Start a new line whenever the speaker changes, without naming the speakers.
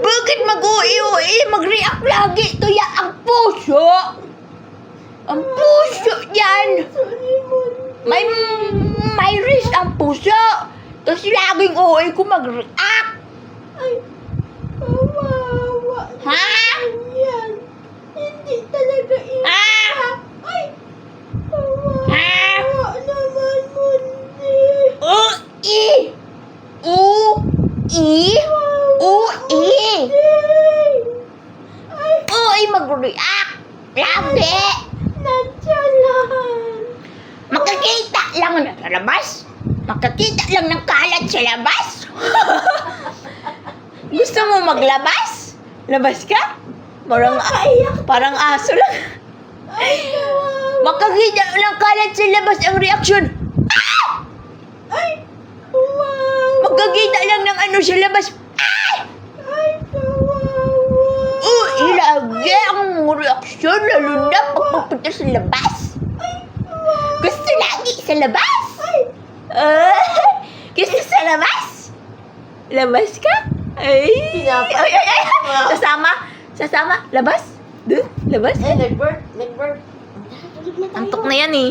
Bakit mag-ui-ui? Mag-react lagi. Tuya ang puso. Ang puso yan. May risk ang puso. Tapos laging ui ko mag-react.
Ay, kawawa.
Ha?
Yan. Hindi talaga
Ah!
Ay, kawawa
Ah!
naman, Mundi.
U-i. U-i. U-i.
Ay,
Ui mag-react. Lagi.
nandiyan lang.
Makakita lang sa labas. Makakita lang ng kalat sa labas. Gusto mo maglabas? Labas ka? Parang aso lang.
Ay, kawawa.
Makakita ng kalat sa labas ang reaksyon. Ah!
Ay, kawawa.
Makakita lang ng ano sa labas. Ah!
Ay, kawawa.
Ilagi ang reaksyon lalo na pag pupunta sa labas.
Ay, kawawa.
Gusto lagi sa labas.
Ay,
Gusto sa labas? Labas ka? Ay!
Pinapa-
Ay! Sasama? Labas? Doon? Labas?
nag-bird.
Antok na yan eh.